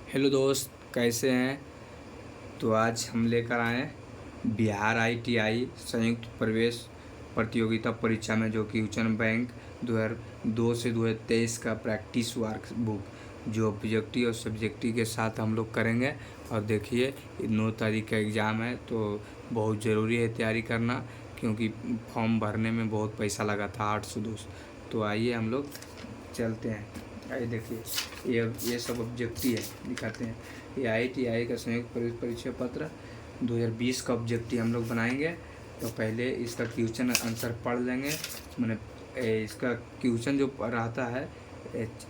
Hello दोस्त, कैसे हैं। तो आज हम लेकर आए हैं बिहार ITI संयुक्त प्रवेश प्रतियोगिता परीक्षा में जो कि यूचन बैंक 2002 से 2023 का प्रैक्टिस वर्क बुक जो ऑब्जेक्टिव और सब्जेक्टिव के साथ हम लोग करेंगे। और देखिए 9 तारीख का एग्ज़ाम है, तो बहुत ज़रूरी है तैयारी करना, क्योंकि फॉर्म भरने में बहुत पैसा लगा था 800 200। तो आइए हम लोग चलते हैं। आइए देखिए, ये सब ऑब्जेक्टिव है, दिखाते हैं। ये ITI का संयुक्त प्रवेश परीक्षा पत्र 2020 का ऑब्जेक्टिव हम लोग बनाएंगे। तो पहले इसका क्वेश्चन आंसर पढ़ लेंगे। मैंने इसका क्वेश्चन जो रहता है,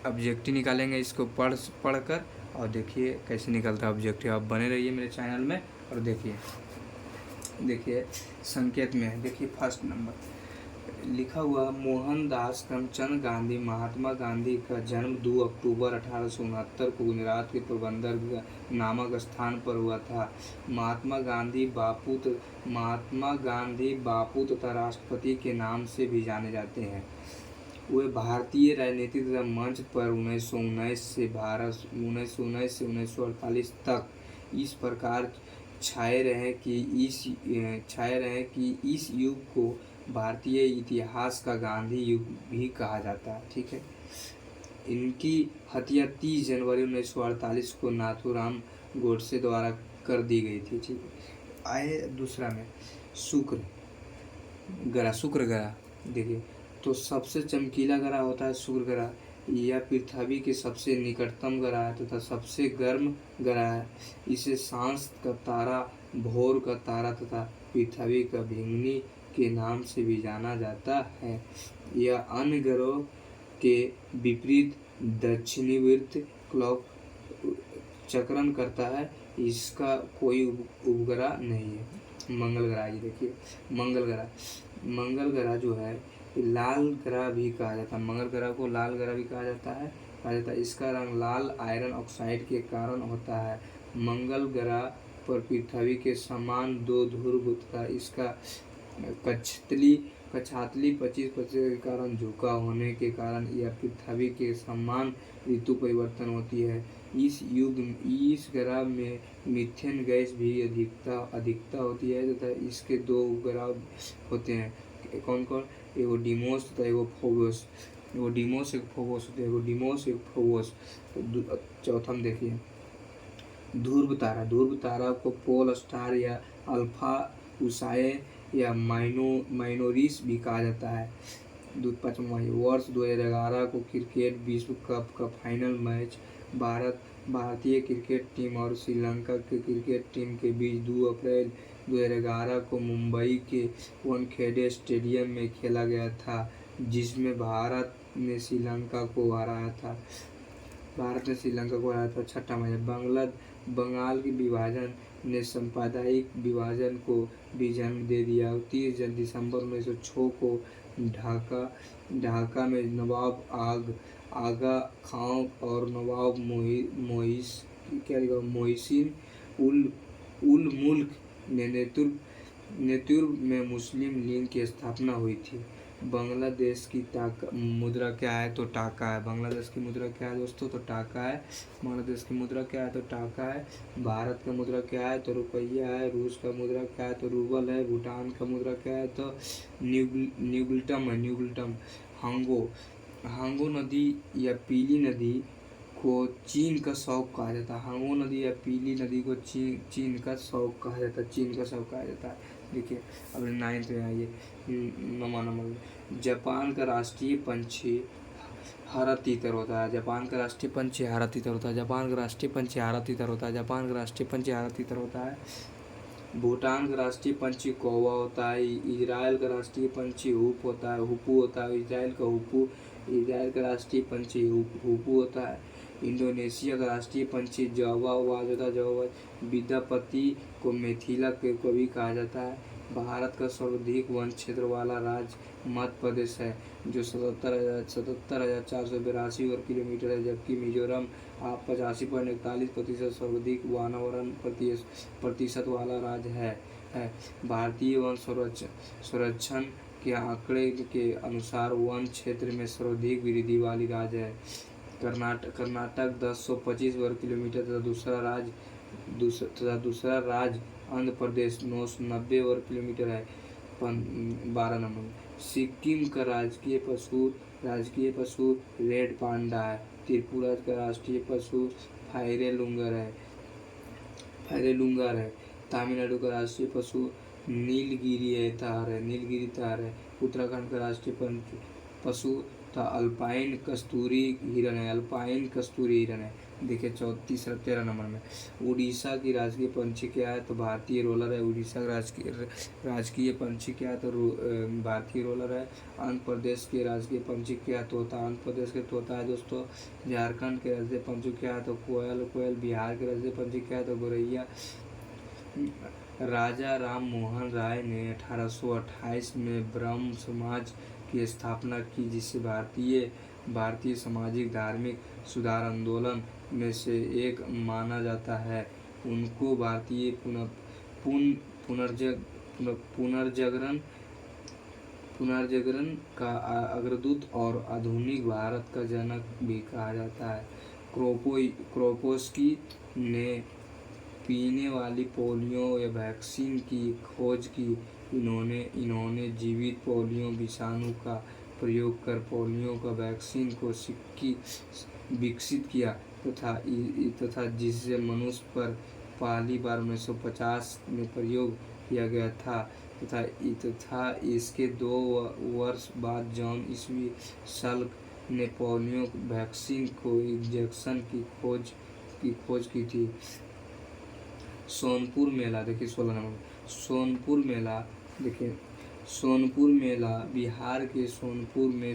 ऑब्जेक्टिव निकालेंगे इसको पढ़ कर। और देखिए कैसे निकलता है ऑब्जेक्टिव। आप बने रहिए मेरे चैनल में। और देखिए संकेत में है, देखिए फर्स्ट नंबर लिखा हुआ, मोहनदास करमचंद गांधी महात्मा गांधी का जन्म 2 अक्टूबर 1869 को गुजरात के पोरबंदर नामक स्थान पर हुआ था। महात्मा गांधी बापू तथा राष्ट्रपति के नाम से भी जाने जाते हैं। वे भारतीय राजनीति तथा मंच पर 1919 से 1948 तक इस प्रकार छाए रहे कि इस युग को भारतीय इतिहास का गांधी युग भी कहा जाता है। ठीक है। इनकी हत्या 30 जनवरी 1948 को नाथूराम गोडसे द्वारा कर दी गई थी। ठीक है। आए दूसरा में शुक्र ग्रह। देखिए, तो सबसे चमकीला ग्रह होता है शुक्र ग्रह। यह पृथ्वी के सबसे निकटतम ग्रह है तथा सबसे गर्म ग्रह है। इसे सांस का तारा, भोर का तारा तथा पृथ्वी का भिंगनी के नाम से भी जाना जाता है। यह अन्य ग्रहों के विपरीत दक्षिणावर्त क्लॉक चक्रण करता है। इसका कोई उपग्रह नहीं है। मंगल ग्रह, ये देखिए मंगल ग्रह जो है लाल ग्रह भी कहा जाता है। मंगल ग्रह को लाल ग्रह भी कहा जाता है। इसका रंग लाल आयरन ऑक्साइड के कारण होता है। मंगल ग्रह पर पृथ्वी के समान 2 ध्रुव तथा इसका कछातली 25% के कारण झुका होने के कारण यह पृथ्वी के समान ऋतु परिवर्तन होती है। इस ग्रह में मीथेन गैस भी अधिकता होती है तथा इसके 2 उपग्रह होते हैं। कौन कौन? एगो डिमोस तथा एगो फोबोस। एगो डिमोस एक फोबोस। चौथा में देखिए ध्रुव तारा को पोल स्टार या अल्फा उसाए या माइनोरिस भी कहा जाता है। वर्ष 2011 को क्रिकेट विश्व कप का फाइनल मैच भारतीय क्रिकेट टीम और श्रीलंका के क्रिकेट टीम के बीच 2 अप्रैल 2011 को मुंबई के वानखेड़े स्टेडियम में खेला गया था, जिसमें भारत ने श्रीलंका को हराया था। छठा मैच बंगाल के विभाजन ने सांप्रदायिक विभाजन को भी जन्म दे दिया। 30 दिसंबर 1906 को ढाका में नवाब आगा खां और नवाब मोहसिन उल मुल्क ने नेतृत्व में मुस्लिम लीग की स्थापना हुई थी। बांग्लादेश की मुद्रा क्या है? तो टाका है। बांग्लादेश की मुद्रा क्या है दोस्तों? तो टाका है। बांग्लादेश की मुद्रा क्या है? तो टाका है। भारत का मुद्रा क्या है? तो रुपया है। रूस का मुद्रा क्या है? तो रूबल है। भूटान का मुद्रा क्या है? तो न्यूगिल्टम। हांगो नदी या पीली नदी को चीन का शौक कहा जाता है। हांगो नदी या पीली नदी को चीन का शौक कहा जाता है। देखिए अब 9th में आइए, 9वां नंबर जापान का राष्ट्रीय पंछी हरा तीतर होता है। जापान का राष्ट्रीय पंछी हरा तीतर होता है। भूटान का राष्ट्रीय पंछी कौवा होता है। इजराइल का राष्ट्रीय पंछी हुपू होता है। इजराइल का राष्ट्रीय पंछी हुपू होता है। इंडोनेशिया का राष्ट्रीय पंछी जावा होता है। विद्यापति को मिथिला के कवि कहा जाता है। भारत का सर्वाधिक वन क्षेत्र वाला राज्य मध्य प्रदेश है, जो 77,482 वर्ग किलोमीटर है, जबकि मिजोरम 85.41% सर्वाधिक वनावरण प्रतिशत वाला राज्य है। भारतीय वन संरक्षण के आंकड़े के अनुसार वन क्षेत्र में सर्वाधिक वृद्धि वाली राज्य है। कर्नाटक 1025 वर्ग किलोमीटर तथा दूसरा राज्य आंध्र प्रदेश 990 वर्ग किलोमीटर है। 12 नंबर। सिक्किम का राजकीय पशु रेड पांडा है। त्रिपुरा का राष्ट्रीय पशु फायरेलुंगर है। तमिलनाडु का राष्ट्रीय पशु नीलगिरी तार है। उत्तराखंड का राष्ट्रीय पशु था अल्पाइन कस्तूरी हिरन है। देखिए 13 नंबर में। उड़ीसा की राजकीय पंछी क्या है? तो भारतीय रोलर है। उड़ीसा का राजकीय पंछी क्या है? तो भारतीय रोलर है। आंध्र प्रदेश के राजकीय पंछी क्या है? तोता। आंध्र प्रदेश के तोता है दोस्तों। झारखंड के राजकीय पंछी क्या है? तो कोयल। बिहार के राजकीय पंछी क्या है? तो गौरैया। राजा राम मोहन राय ने 1828 में ब्रह्म समाज की स्थापना की, जिसे भारतीय सामाजिक धार्मिक सुधार आंदोलन में से एक माना जाता है। उनको भारतीय पुनर्जागरण का अग्रदूत और आधुनिक भारत का जनक भी कहा जाता है। क्रोपोस्की ने पीने वाली पोलियो या वैक्सीन की खोज की। इन्होंने जीवित पोलियो विषाणु का प्रयोग कर पोलियो का वैक्सीन को विकसित किया तथा जिसे मनुष्य पर पहली बार 1950 में प्रयोग किया गया था तथा इसके 2 वर्ष बाद जॉन ईस्वी सल्क ने पोलियो वैक्सीन को इंजेक्शन की खोज की थी। सोनपुर मेला देखिए 16 नंबर। सोनपुर मेला बिहार के सोनपुर में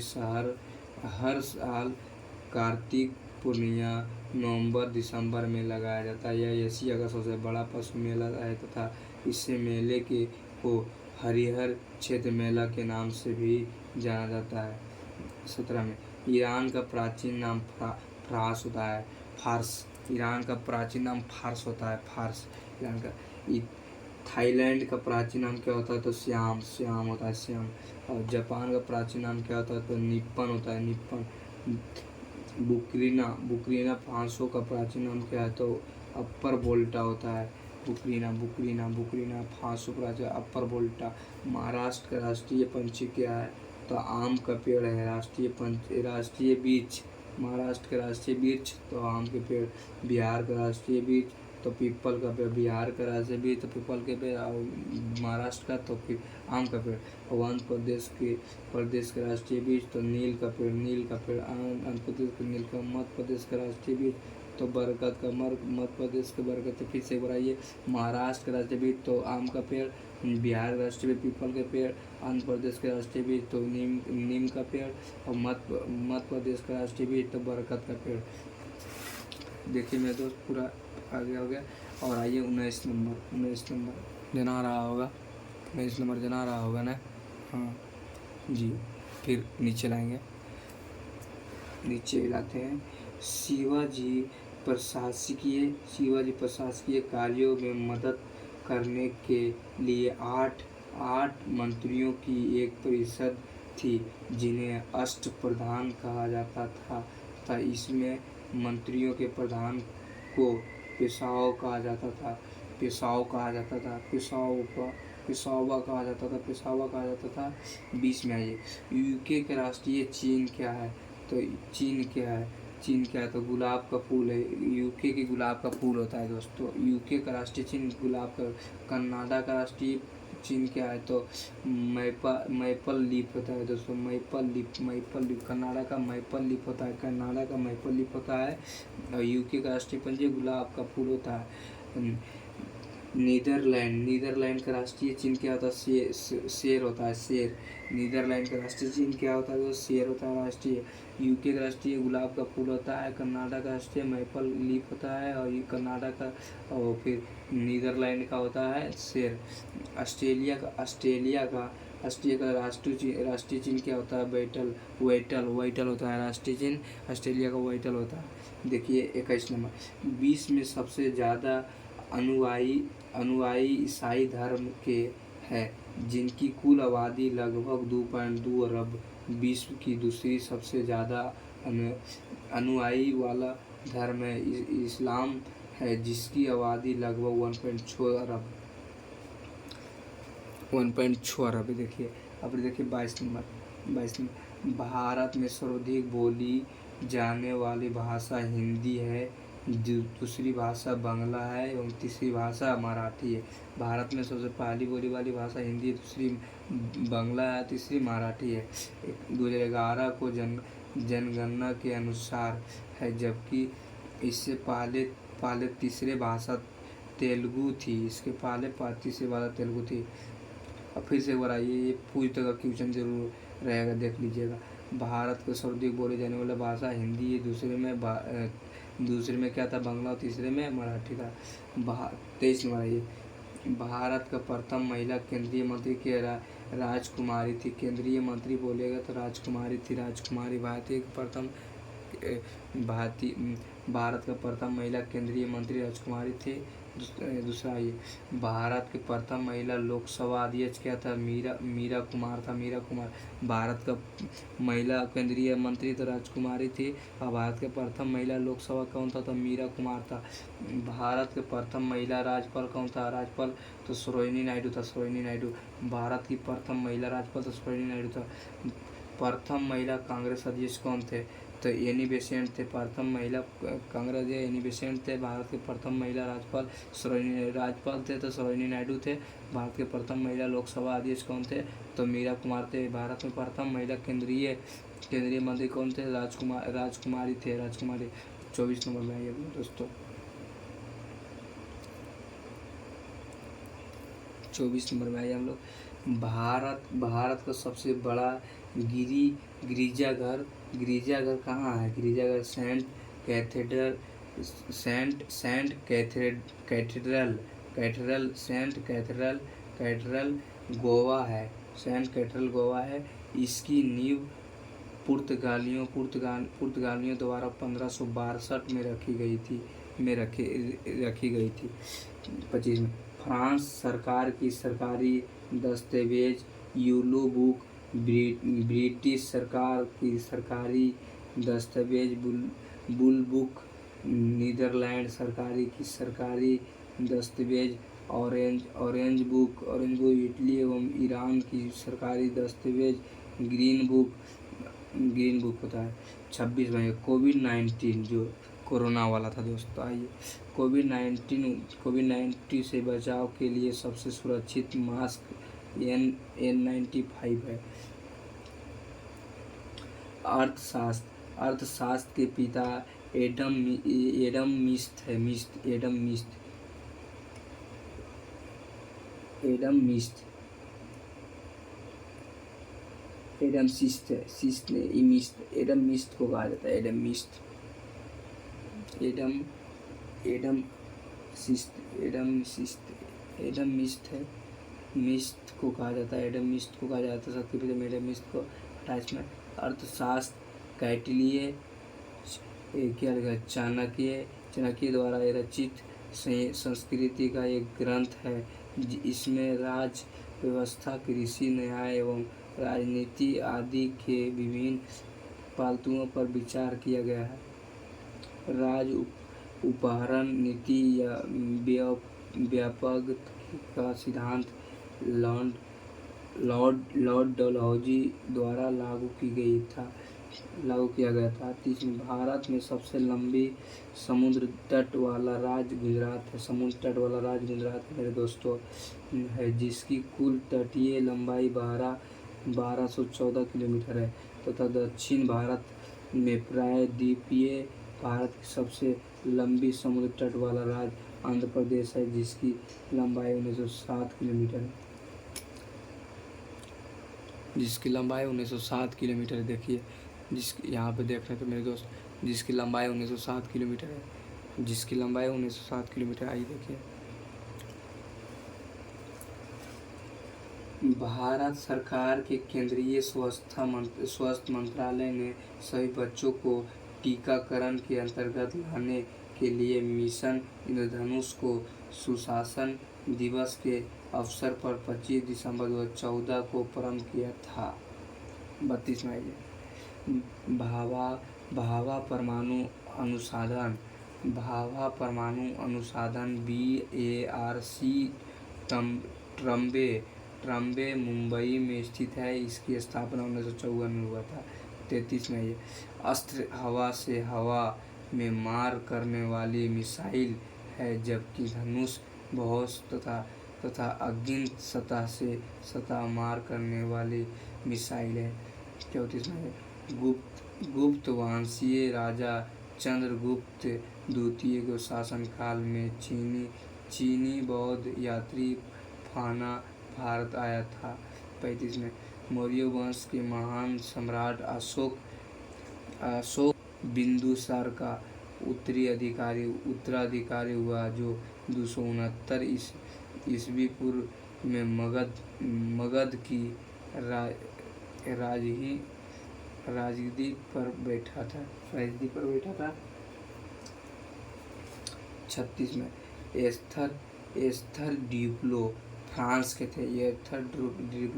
हर साल कार्तिक पूर्णिमा नवंबर-दिसंबर में लगाया जाता है। यह एशिया का सबसे बड़ा पशु मेला है तथा इसे मेले को हरिहर क्षेत्र मेला के नाम से भी जाना जाता है। 17 में। ईरान का प्राचीन नाम फारस होता है। ईरान का प्राचीन नाम फारस होता है। ईरान का। थाईलैंड का प्राचीन नाम क्या होता है? तो श्याम होता है श्याम। और जापान का प्राचीन नाम क्या होता है? तो निप्पन होता है निप्पन। बुकरीना फासो का प्राचीन नाम क्या है? तो अपर वोल्टा होता है। बुकरीना फासो प्राचीन अपर वोल्टा। महाराष्ट्र का राष्ट्रीय पंछी क्या है? तो आम का पेड़ है। राष्ट्रीय वृक्ष महाराष्ट्र का राष्ट्रीय वृक्ष तो आम के पेड़। बिहार का राष्ट्रीय वृक्ष तो पीपल का पेड़। बिहार का राष्ट्रीय वृक्ष तो पीपल के पेड़ और महाराष्ट्र का तो फिर आम का पेड़। और आंध्र प्रदेश का राष्ट्रीय वृक्ष तो नील का पेड़ आंध्र प्रदेश का नील का। मध्य प्रदेश का राष्ट्रीय वृक्ष तो बरगद का। मध्य प्रदेश का बरगद। तो फिर से बनाइए। महाराष्ट्र का राष्ट्रीय वृक्ष तो आम का पेड़। बिहार का राष्ट्रीय पीपल के पेड़। आंध्र प्रदेश का राष्ट्रीय वृक्ष तो नीम का पेड़। और मध्य प्रदेश का राष्ट्रीय वृक्ष तो बरगद का पेड़। देखिए मेरे दोस्त पूरा आगे हो गया। और आइए 19 नंबर जना रहा होगा। 19 नंबर जना रहा होगा ना? हाँ जी। फिर नीचे लाएंगे। नीचे लाते हैं। शिवाजी प्रशासकीय कार्यों में मदद करने के लिए 8 मंत्रियों की एक परिषद थी, जिन्हें अष्टप्रधान कहा जाता था तथा इसमें मंत्रियों के प्रधान को पेशवा कहा जाता था। पेशवा कहा जाता था। 20 में आइए। यूके का राष्ट्रीय चिन्ह क्या है? तो चिन्ह क्या है? तो गुलाब का फूल है। यूके के गुलाब का फूल होता है दोस्तों। यूके का राष्ट्रीय चिन्ह गुलाब का। कनाडा का राष्ट्रीय चिन्ह क्या है? तो मैपल लीफ होता है दोस्तों। मैपल लीफ कनाडा का मैपल लीफ होता है। और यूके का राष्ट्रीय पंछी गुलाब का फूल होता है। नीदरलैंड का राष्ट्रीय चिन्ह क्या होता है? शेर होता है शेर। नीदरलैंड का राष्ट्रीय चिन्ह क्या होता है? तो शेर होता है राष्ट्रीय। यूके का राष्ट्रीय गुलाब का फूल होता है। कनाडा का राष्ट्रीय मैपल लीफ होता है। और कनाडा का और फिर नीदरलैंड का होता है शेर। ऑस्ट्रेलिया का राष्ट्रीय चिन्ह क्या होता है? वाइटल होता है राष्ट्रीय चिन्ह। ऑस्ट्रेलिया का वाइटल होता है। देखिए 21 नंबर। 20 में सबसे ज़्यादा अनुयायी ईसाई धर्म के हैं, जिनकी कुल आबादी लगभग 2.2 अरब। विश्व की दूसरी सबसे ज़्यादा अनुयायी वाला धर्म है। इस्लाम है, जिसकी आबादी लगभग 1.6 अरब है। देखिए अब देखिए 22 नंबर भारत में सर्वाधिक बोली जाने वाली भाषा हिंदी है, दूसरी भाषा बांग्ला है एवं तीसरी भाषा मराठी है। भारत में सबसे पहली बोली वाली भाषा हिंदी है, दूसरी बांग्ला है, तीसरी मराठी है। 2011 को जनगणना के अनुसार है, जबकि इससे पहले तीसरे भाषा तेलुगु थी। इसके पहले तीसरी भाषा तेलुगु थी। अब फिर से एक बार आइए, ये पूछ तक का क्वेश्चन जरूर रहेगा, देख लीजिएगा। भारत को सर्वाधिक बोली जाने वाला भाषा हिंदी है, दूसरे में क्या था, बांग्ला, और तीसरे में मराठी था। 23 नंबर आइए, भारत का प्रथम महिला केंद्रीय मंत्री के राजकुमारी थी। केंद्रीय मंत्री बोलेगा तो राजकुमारी थी। राजकुमारी भारत का प्रथम महिला केंद्रीय मंत्री राजकुमारी थे। दूसरा ये भारत के प्रथम महिला लोकसभा अध्यक्ष क्या था, मीरा कुमार था। मीरा कुमार भारत का महिला केंद्रीय मंत्री तो राजकुमारी थी, और भारत के प्रथम महिला लोकसभा कौन था, तो मीरा कुमार था। भारत के प्रथम महिला राज्यपाल कौन था, राज्यपाल तो सरोजिनी नायडू था। सरोजिनी नायडू भारत की प्रथम महिला राज्यपाल तो सरोजिनी नायडू था। प्रथम महिला कांग्रेस अध्यक्ष कौन थे, तो एनी बेसेंट थे। प्रथम महिला कांग्रेस एनी बेसेंट थे। भारत के प्रथम महिला राज्यपाल थे तो सरोजिनी नायडू थे। भारत के प्रथम महिला लोकसभा अध्यक्ष कौन थे, तो मीरा कुमार थे। भारत में प्रथम महिला केंद्रीय मंत्री कौन थे, राजकुमारी थे। 24 नंबर में आइए दोस्तों, 24 नंबर में आइए हम लोग। भारत का सबसे बड़ा गिरजाघर कहाँ है, गिरजाघर सेंट कैथेड्रल गोवा है। सेंट कैथेड्रल गोवा है। इसकी नींव पुर्तगालियों द्वारा 1562 में रखी गई थी। 25 में फ्रांस सरकार की सरकारी दस्तावेज यूलो बुक, ब्रिटिश सरकार की सरकारी दस्तावेज बुल बुक, नीदरलैंड सरकारी की सरकारी दस्तावेज ऑरेंज बुक, इटली एवं ईरान की सरकारी दस्तावेज ग्रीन बुक होता है। 26 में कोविड-19 जो कोरोना वाला था दोस्तों, आइए कोविड-19 से बचाव के लिए सबसे सुरक्षित मास्क N95 है। अर्थशास्त्र के पिता एडम मिस्ट को कहा जाता है। मिस्ट को कहा जाता है। सबके पहले एडम मिस्ट को। 28 में अर्थशास्त्र कैटिलीय क्या लिखा, चाणक्य द्वारा रचित संस्कृति का एक ग्रंथ है। इसमें राज व्यवस्था, कृषि, न्याय एवं राजनीति आदि के विभिन्न पहलुओं पर विचार किया गया है। राज उपहरण नीति या व्यापक का सिद्धांत लॉर्ड डलहौजी द्वारा लागू किया गया था। 30 में भारत में सबसे लंबी समुद्र तट वाला राज्य गुजरात है मेरे दोस्तों है, जिसकी कुल तटीय लंबाई 1214 किलोमीटर है तथा दक्षिण भारत में प्रायद्वीपीय भारत की सबसे लंबी समुद्र तट वाला राज्य आंध्र प्रदेश है, जिसकी लंबाई 1907 किलोमीटर है। देखिए यहाँ पे देख रहे थे मेरे दोस्त, जिसकी लंबाई 1907 किलोमीटर है। आइए देखिए, भारत सरकार के केंद्रीय स्वास्थ्य मंत्रालय ने सभी बच्चों को टीकाकरण के अंतर्गत लाने के लिए मिशन इंद्रधनुष को सुशासन दिवस के अवसर पर 25 दिसंबर 2014 को प्रारंभ किया था। 32 में आइए, भाभा भाभा परमाणु अनुसंधान भाभा परमाणु अनुसंधान BARC ट्रम्बे ट्रम्बे मुंबई में स्थित है। इसकी स्थापना 1954 में हुआ था। 33 में ये अस्त्र हवा से हवा में मार करने वाली मिसाइल है, जबकि धनुष बहुत तथा अगिनत सतह से सतह मार करने वाली मिसाइल है। 34 में गुप्त वंशीय राजा चंद्रगुप्त द्वितीय के शासनकाल में चीनी बौद्ध यात्री फाना भारत आया था। 35 में मौर्य वंश के महान सम्राट अशोक बिंदुसार का उत्तराधिकारी हुआ, जो 269 ईस्वी पूर्व में मगध की राजगद्दी पर बैठा था। 36 में एस्थर ड्यूप्लो फ्रांस के थे।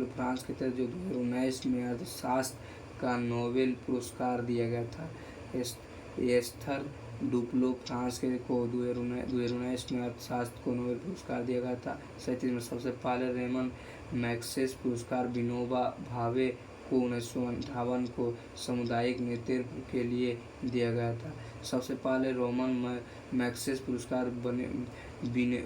फ्रांस के थे, जो 2019 में अर्थशास्त्र का नोबेल पुरस्कार दिया गया था। एस्थर डुप्लो फ्रांस के को 2019 में अर्थशास्त्र को नोबेल पुरस्कार दिया गया था। 37 में सबसे पहले रेमन मैग्सेसे पुरस्कार विनोबा भावे को 1958 को सामुदायिक नेतृत्व के लिए दिया गया था। सबसे पहले रोमन मैग्सेसे पुरस्कार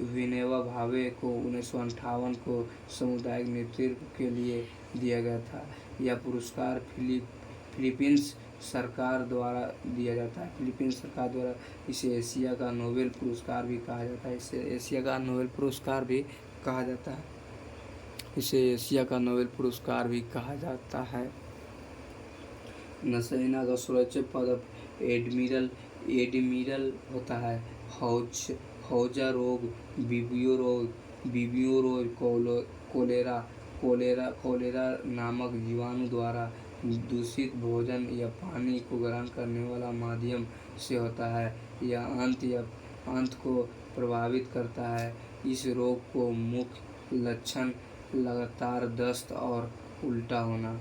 विनोबा भावे को 1958 को सामुदायिक नेतृत्व के लिए दिया गया था। यह पुरस्कार फिलीपींस सरकार द्वारा दिया जाता है। फिलीपींस सरकार द्वारा इसे एशिया का नोबेल पुरस्कार भी कहा जाता है। इसे एशिया का नोबेल पुरस्कार भी कहा जाता है। नौसेना का सर्वोच्च पद एडमिरल होता है। हौजा रोग, वीबियो रोग, कोलेरा नामक जीवाणु द्वारा दूषित भोजन या पानी को ग्रहण करने वाला माध्यम से होता है। यह आंत को प्रभावित करता है। इस रोग को मुख्य लक्षण लगातार दस्त और उल्टा होना।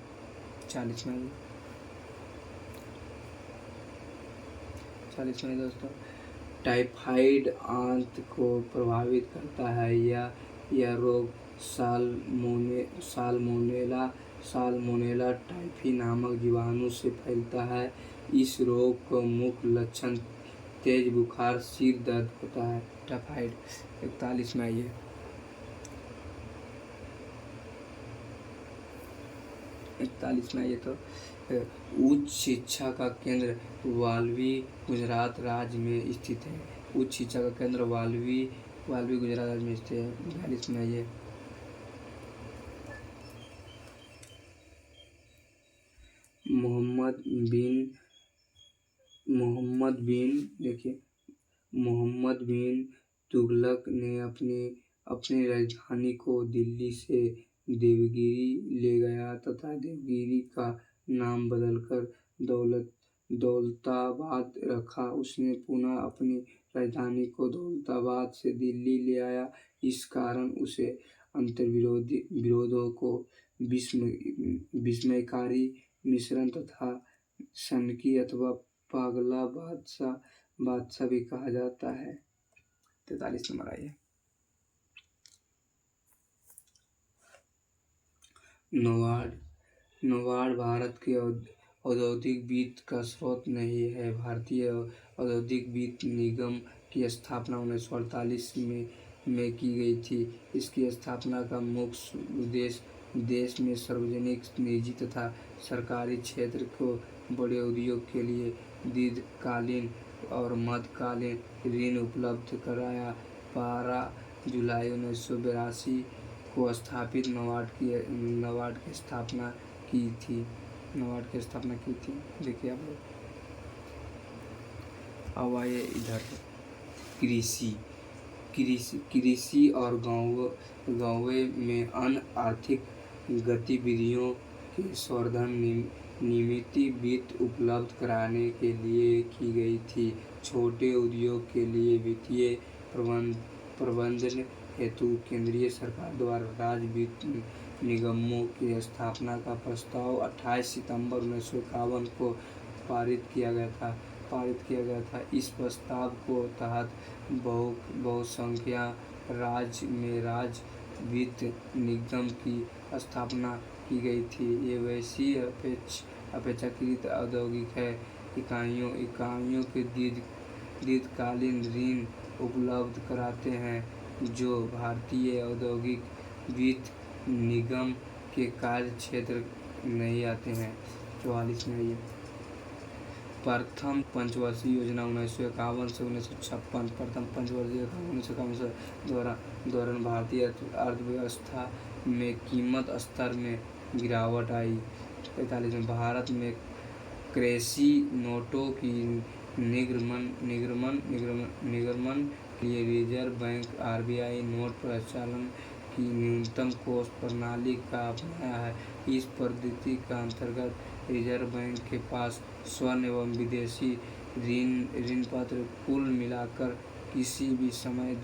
40 में दोस्तों टाइफाइड आंत को प्रभावित करता है। यह रोग साल्मोनेला टाइफी नामक जीवाणु से फैलता है। इस रोग का मुख्य लक्षण तेज बुखार, सिर दर्द होता है। टाइफाइड। 41 में आइए। तो उच्च शिक्षा का केंद्र वालवी गुजरात राज्य में स्थित है। उच्च शिक्षा का केंद्र वालवी गुजरात राज्य में स्थित है। 42 में आइए। मोहम्मद बिन तुगलक ने अपनी राजधानी को दिल्ली से देवगिरी ले गया तथा देवगिरी का नाम बदलकर दौलताबाद रखा। उसने पुनः अपनी राजधानी को दौलताबाद से दिल्ली ले आया। इस कारण उसे अंतर्विरोधों को विस्मयकारी मिश्रण तथा सनकी अथवा पागला बादशाह भी कहा जाता है। 43 नंबर आइए। नबार्ड भारत के औद्योगिक वित्त का स्रोत नहीं है। भारतीय औद्योगिक वित्त निगम की स्थापना 1948 में की गई थी। इसकी स्थापना का मुख्य उद्देश्य देश में सार्वजनिक, निजी तथा सरकारी क्षेत्र को बड़े उद्योग के लिए दीर्घकालीन और मध्यकालीन ऋण उपलब्ध कराया। 12 जुलाई 1982 को स्थापित नबार्ड की स्थापना की थी। देखिए आप लोग। अब आइए इधर कृषि और गाँव में अन्य आर्थिक गतिविधियों के संवर्धन निमित्त वित्त उपलब्ध कराने के लिए की गई थी। छोटे उद्योग के लिए वित्तीय प्रबंधन हेतु केंद्रीय सरकार द्वारा राज्य वित्त निगमों की स्थापना का प्रस्ताव 28 सितंबर 1951 को पारित किया गया था। इस प्रस्ताव को तहत बहुसंख्या राज्य में राज्य वित्त निगम की स्थापना की गई थी। ये वैसी अपेक्षाकृत औद्योगिक है इकाइयों के दीर्घकालीन ऋण उपलब्ध कराते हैं जो भारतीय औद्योगिक वित्त निगम के कार्य क्षेत्र नहीं आते हैं। 44 में ये प्रथम पंचवर्षीय योजना 1951 से 1956 प्रथम पंचवर्षीय 1951 से दौरान भारतीय अर्थव्यवस्था में कीमत स्तर में गिरावट आई। 45 में भारत में कृषि नोटों की निर्गमन के लिए रिजर्व बैंक RBI नोट प्रचलन की न्यूनतम कोष प्रणाली का अपनाया है। इस पद्धति का अंतर्गत रिजर्व बैंक के पास स्वर्ण एवं विदेशी ऋण पत्र कुल मिलाकर किसी भी समय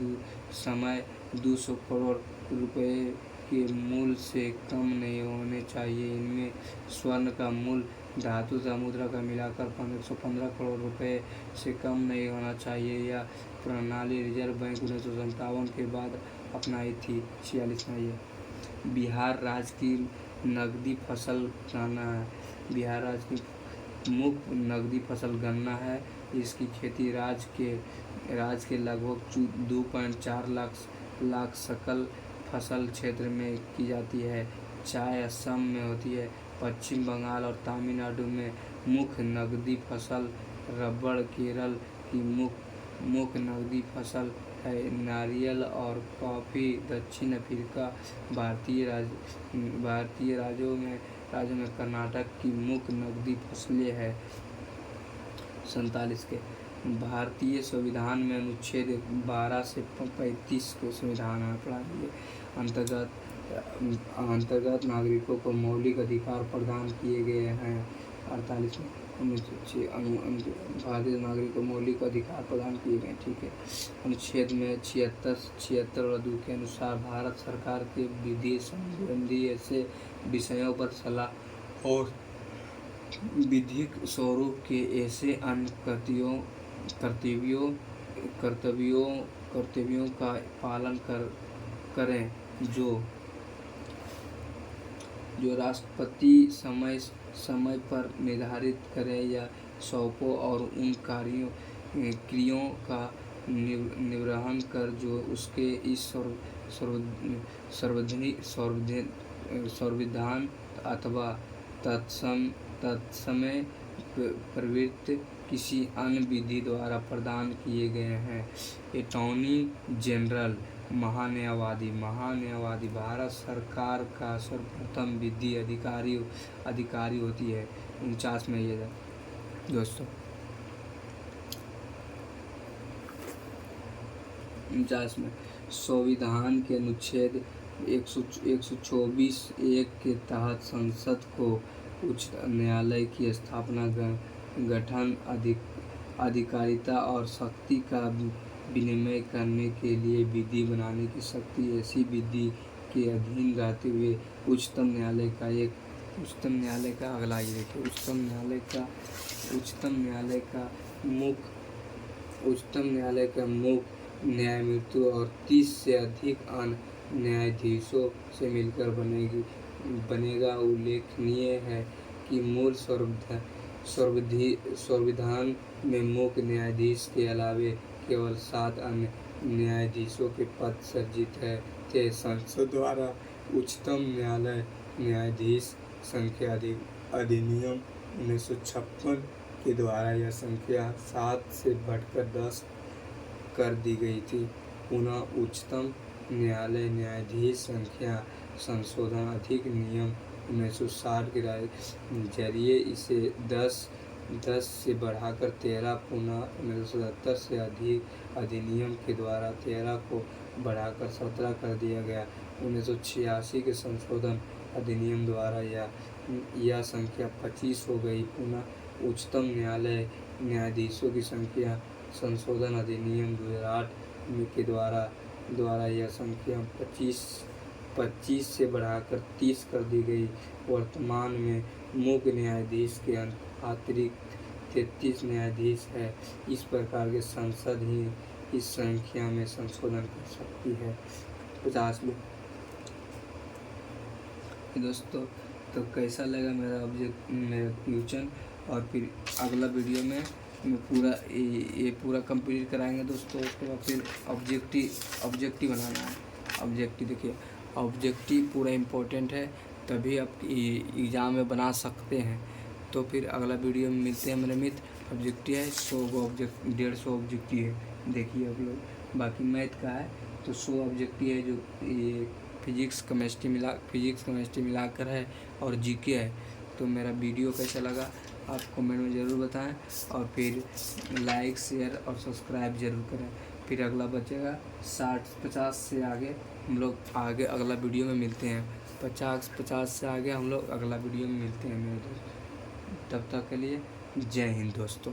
200 करोड़ रुपए के मूल्य से कम नहीं होने चाहिए। इनमें स्वर्ण का मूल्य धातु तथा मुद्रा का मिलाकर 115 करोड़ रुपए से कम नहीं होना चाहिए। यह प्रणाली रिजर्व बैंक 1957 के बाद अपनाई थी। 46 में ये बिहार राज्य की नकदी फसल गन्ना है। बिहार राज्य की मुख्य नकदी फसल गन्ना है। इसकी खेती राज्य के लगभग 2.4 लाख सकल फसल क्षेत्र में की जाती है। चाय असम में होती है। पश्चिम बंगाल और तमिलनाडु में मुख्य नकदी फसल रबड़ केरल की मुख्य नकदी फसल है। नारियल और कॉफ़ी दक्षिण अफ्रीका भारतीय राज्यों में कर्नाटक की मुख्य नकदी फसलें हैं। 47 के भारतीय संविधान में अनुच्छेद 12 से 35 के संविधान में प्रणाली अंतर्गत नागरिकों को मौलिक अधिकार प्रदान किए गए हैं। 48 में भारतीय नागरिक को मौलिक अधिकार प्रदान किए गए। ठीक है। अनुच्छेद में 76 के अनुसार भारत सरकार के विधि संबंधी ऐसे विषयों पर सलाह और विधिक स्वरूप के ऐसे अन्य कर्तव्यों का पालन करें जो राष्ट्रपति समय पर निर्धारित करे या सौंपो और उन क्रियाओं का निर्वहन कर जो उसके इस संविधान अथवा तत्समय प्रवृत्त किसी अन्य विधि द्वारा प्रदान किए गए हैं। अटॉर्नी जनरल महान्यायवादी भारत सरकार का सर्वप्रथम विधि अधिकारी होती है। 49 में ये दोस्तों 49 में संविधान के अनुच्छेद 124(1) के तहत संसद को उच्च न्यायालय की स्थापना गठन अधिकारिता और शक्ति का विनिमय करने के लिए विधि बनाने की शक्ति ऐसी विधि के अधीन रहते हुए उच्चतम न्यायालय का अगला ये देखिए उच्चतम न्यायालय का मुख्य न्यायमूर्ति और 30 से अधिक अन्य न्यायाधीशों से मिलकर बनेगा। उल्लेखनीय है कि मूल संविधान में मुख्य न्यायाधीश के अलावे केवल 7 अन्य न्यायाधीशों के पद सृजित थे। संसद द्वारा उच्चतम न्यायालय न्यायाधीश संख्या अधिनियम 1956 के द्वारा यह संख्या 7 से बढ़कर 10 कर दी गई थी। पुनः उच्चतम न्यायालय न्यायाधीश संख्या संशोधन अधिनियम 1960 के जरिए इसे 10 से बढ़ाकर 13 पुनः 1977 से अधिनियम के द्वारा 13 को बढ़ाकर 17 कर दिया गया। 1986 के संशोधन अधिनियम द्वारा यह संख्या 25 हो गई। पुनः उच्चतम न्यायालय न्यायाधीशों की संख्या संशोधन अधिनियम 2008 के द्वारा यह संख्या 25 से बढ़ाकर 30 कर दी गई। वर्तमान में मुख्य न्यायाधीश के 33 न्यायाधीश है। इस प्रकार के संसद ही इस संख्या में संशोधन कर सकती है। 50 में दोस्तों, तो कैसा लगा मेरा क्वेश्चन, और फिर अगला वीडियो में मैं पूरा ये पूरा कंप्लीट कराएंगे दोस्तों। उसके बाद फिर ऑब्जेक्टिव बनाना है। ऑब्जेक्टिव देखिए, ऑब्जेक्टिव पूरा इम्पोर्टेंट है, तभी आप एग्ज़ाम में बना सकते हैं। तो फिर अगला वीडियो में मिलते हैं मेरे मित्र। ऑब्जेक्टिव है 150 ऑब्जेक्टिव है, देखिए आप लोग। बाकी मैथ का है तो 100 ऑब्जेक्टिव है, जो ये फिजिक्स केमिस्ट्री मिलाकर है, और जीके है। तो मेरा वीडियो कैसा लगा आप कमेंट में ज़रूर बताएं, और फिर लाइक शेयर और सब्सक्राइब ज़रूर करें। फिर अगला बचेगा 50 से आगे हम लोग अगला वीडियो में मिलते हैं। 50 से आगे हम लोग अगला वीडियो में मिलते हैं मेरे दोस्त। तब तक के लिए जय हिंद दोस्तों।